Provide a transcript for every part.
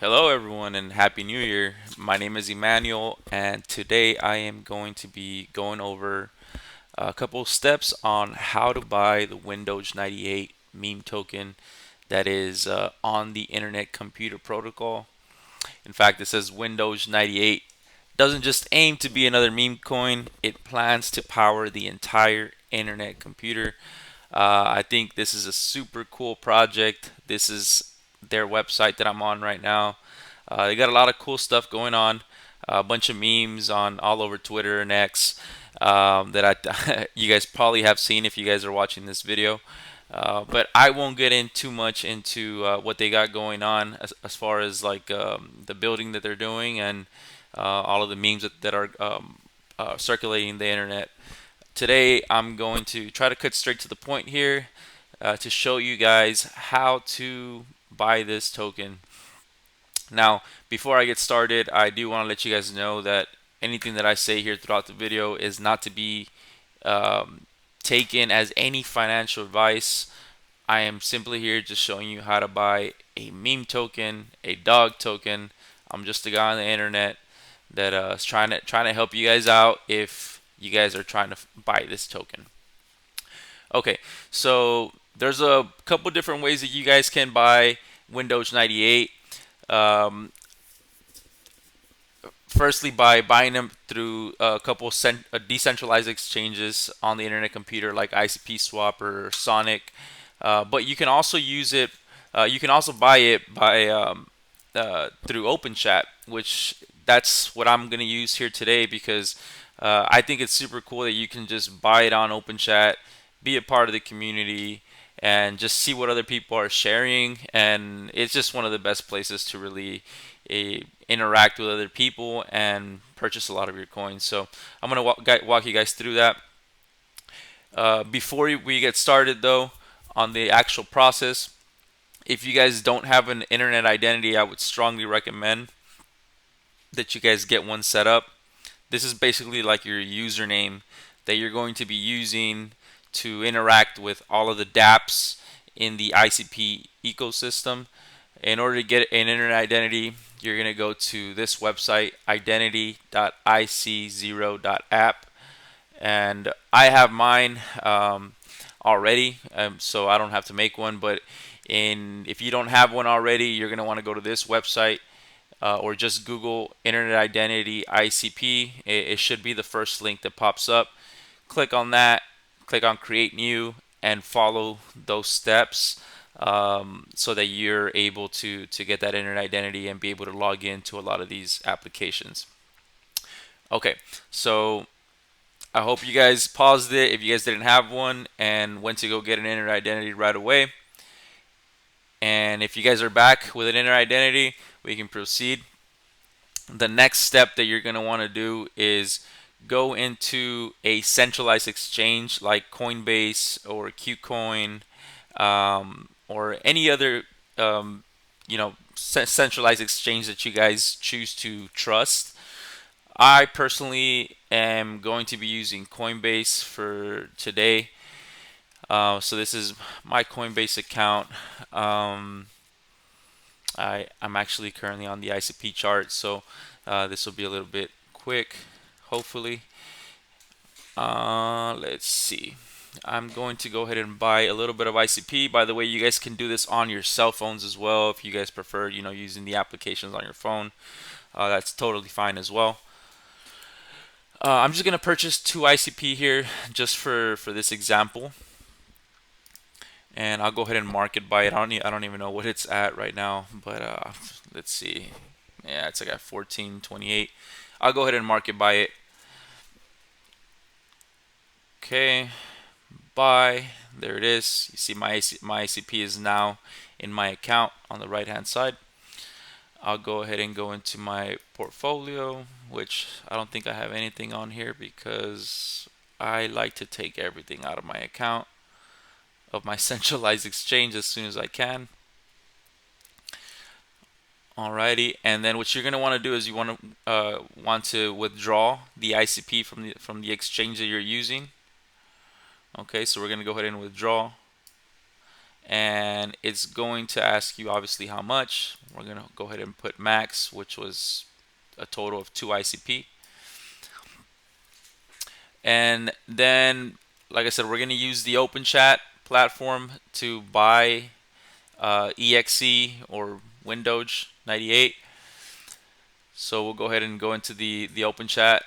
Hello, everyone, and Happy New Year. My name is Emmanuel, and today I am going to be going over a couple steps on how to buy the Windows 98 meme token that is on the Internet Computer Protocol. In fact, it says Windows 98 doesn't just aim to be another meme coin, it plans to power the entire Internet computer. I think this is a super cool project. This is their website that I'm on right now. They got a lot of cool stuff going on. A bunch of memes on all over Twitter and X that you guys probably have seen if you guys are watching this video. But I won't get in too much into what they got going on as far as like the building that they're doing and all of the memes that are circulating the internet. Today, I'm going to try to cut straight to the point here to show you guys how to buy this token. Now, before I get started, I do want to let you guys know that anything that I say here throughout the video is not to be um, taken as any financial advice. I am simply here just showing you how to buy a meme token, a dog token. I'm just a guy on the internet that is trying to help you guys out if you guys are trying to buy this token. Okay, so there's a couple different ways that you guys can buy Windows 98. Um, Firstly, by buying them through a couple decentralized exchanges on the internet computer like ICP Swap or Sonic. But you can also use it. You can also buy it by through Openchat, which that's what I'm going to use here today because I think it's super cool that you can just buy it on Openchat, be a part of the community, and just see what other people are sharing. And it's just one of the best places to really interact with other people and purchase a lot of your coins. So I'm going to walk you guys through that. Before we get started, though, on the actual process, if you guys don't have an internet identity, I would strongly recommend that you guys get one set up. This is basically like your username that you're going to be using to interact with all of the dApps in the ICP ecosystem. In order to get an internet identity, you're going to go to this website, identity.ic0.app. And I have mine already, so I don't have to make one. But if you don't have one already, you're going to want to go to this website or just Google Internet Identity ICP. It should be the first link that pops up. Click on that, click on Create New, and follow those steps so that you're able to get that internet identity and be able to log into a lot of these applications. Okay, so I hope you guys paused it if you guys didn't have one and went to go get an internet identity right away. And if you guys are back with an internet identity, we can proceed. The next step that you're going to want to do is go into a centralized exchange like Coinbase or Qcoin or any other centralized exchange that you guys choose to trust. I personally am going to be using Coinbase for today. So this is my Coinbase account. I'm actually currently on the ICP chart, so this will be a little bit quick, hopefully. Let's see. I'm going to go ahead and buy a little bit of ICP. By the way, you guys can do this on your cell phones as well if you guys prefer, using the applications on your phone. That's totally fine as well. I'm just gonna purchase 2 ICP here just for this example, and I'll go ahead and mark it by it. I don't even know what it's at right now, but let's see. Yeah, it's like at 14.28. I'll go ahead and mark it by it. Okay, buy. There it is. You see my ICP is now in my account on the right hand side. I'll go ahead and go into my portfolio, which I don't think I have anything on here because I like to take everything out of my account of my centralized exchange as soon as I can. Alrighty, and then what you're gonna want to do is you want to withdraw the ICP from the exchange that you're using. Okay, so we're gonna go ahead and withdraw, and it's going to ask you obviously how much. We're gonna go ahead and put max, which was a total of 2 ICP. And then, like I said, we're gonna use the Openchat platform to buy EXE or Windoge98. So we'll go ahead and go into the Openchat,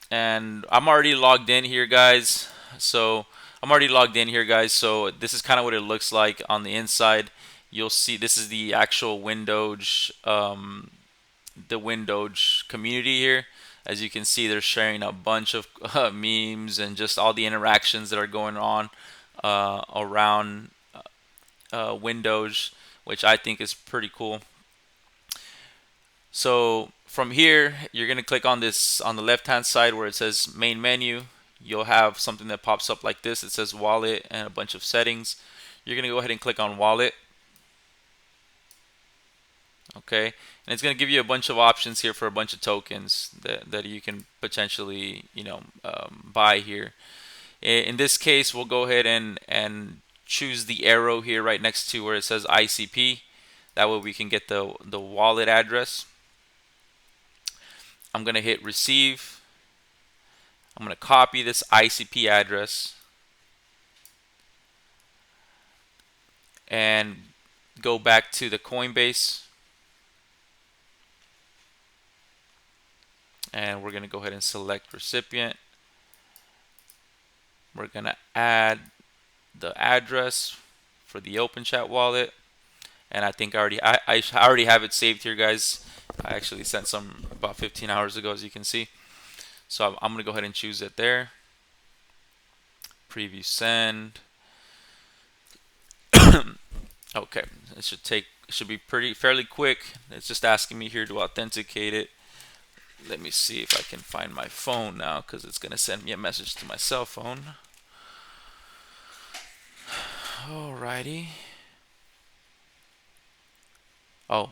and I'm already logged in here, guys. So this is kind of what it looks like on the inside. You'll see this is the actual Windoge community here. As you can see, they're sharing a bunch of memes and just all the interactions that are going on around Windoge, which I think is pretty cool. So from here, you're going to click on this on the left hand side where it says main menu. You'll have something that pops up like this. It says wallet and a bunch of settings. You're going to go ahead and click on wallet. Okay, and it's going to give you a bunch of options here for a bunch of tokens that you can potentially buy here. In this case, we'll go ahead and choose the arrow here right next to where it says ICP. That way we can get the wallet address. I'm going to hit receive. I'm going to copy this ICP address and go back to the Coinbase, and we're going to go ahead and select recipient. We're going to add the address for the Openchat wallet, and I think I already have it saved here, guys. I actually sent some about 15 hours ago, as you can see. So I'm going to go ahead and choose it there. Preview send. Okay, it should be fairly quick. It's just asking me here to authenticate it. Let me see if I can find my phone now, because it's going to send me a message to my cell phone. Alrighty. Oh,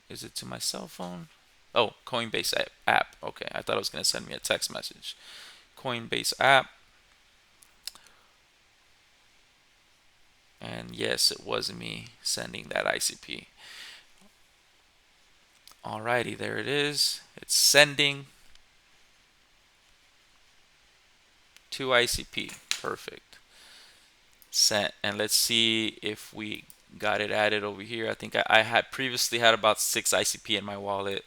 is it to my cell phone? Oh, Coinbase app. Okay, I thought it was going to send me a text message. Coinbase app. And yes, it was me sending that ICP. Alrighty, there it is. It's sending to ICP. Perfect. Sent. And let's see if we got it added over here. I think I had previously had about 6 ICP in my wallet.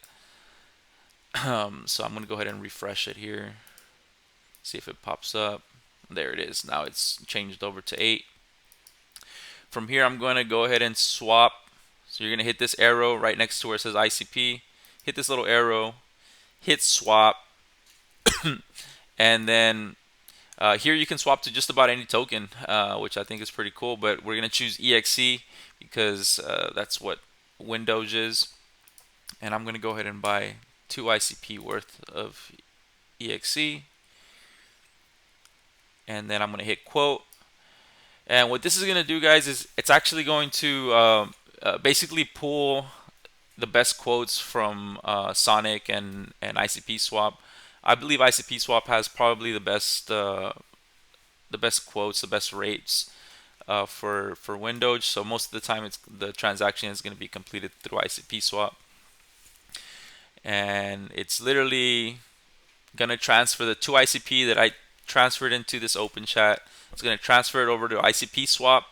So I'm going to go ahead and refresh it here. See if it pops up. There it is. Now it's changed over to 8. From here, I'm going to go ahead and swap. So you're going to hit this arrow right next to where it says ICP. Hit this little arrow. Hit swap. And then here you can swap to just about any token, which I think is pretty cool. But we're going to choose EXE because that's what Windoge is. And I'm going to go ahead and buy 2 ICP worth of EXE. And then I'm going to hit quote. And what this is going to do, guys, is it's actually going to basically pull the best quotes from Sonic and ICP Swap. I believe ICP Swap has probably the best quotes, the best rates for Windoge. So most of the time, the transaction is going to be completed through ICP Swap, and it's literally going to transfer the 2 ICP that I transferred into this Openchat. It's going to transfer it over to ICP Swap.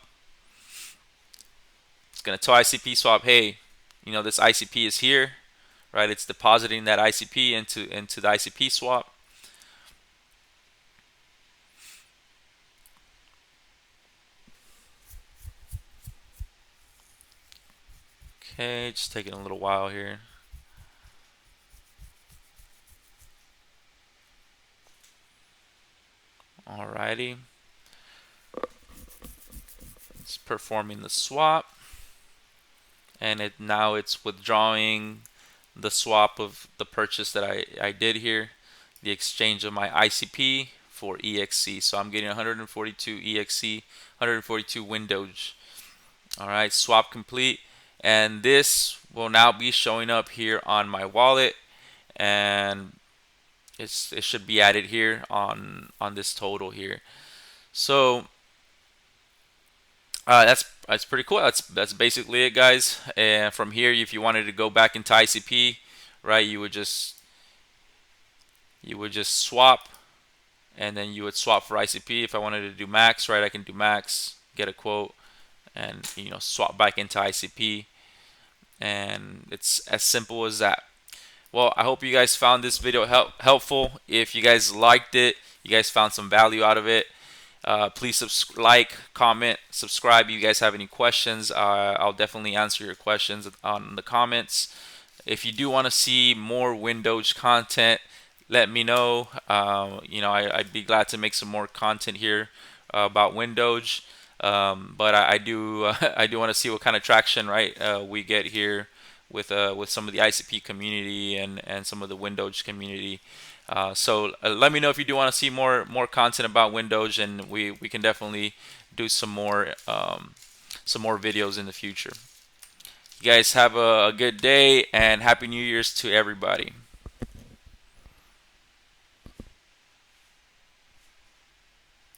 It's going to tell ICP Swap, hey, this ICP is here, right? It's depositing that ICP into the ICP Swap. Okay, just taking a little while here. Alrighty. It's performing the swap, and now it's withdrawing the swap of the purchase that I did here, the exchange of my ICP for EXE. So I'm getting 142 EXE, 142 Windoge. Alright, swap complete. And this will now be showing up here on my wallet, and it should be added here on this total here. So That's pretty cool. That's basically it, guys. And from here, if you wanted to go back into ICP, right, you would just swap, and then you would swap for ICP. If I wanted to do max, right, I can do max, get a quote, and swap back into ICP, and it's as simple as that. Well, I hope you guys found this video helpful. If you guys liked it, you guys found some value out of it, please like, comment, subscribe. If you guys have any questions, I'll definitely answer your questions on the comments. If you do want to see more Windows content, let me know. I'd be glad to make some more content here about Windows. But I do I do want to see what kind of traction, right, we get here with some of the ICP community and some of the Windows community. So let me know if you do want to see more content about Windows, and we can definitely do some more videos in the future. You guys have a good day, and Happy New Year's to everybody.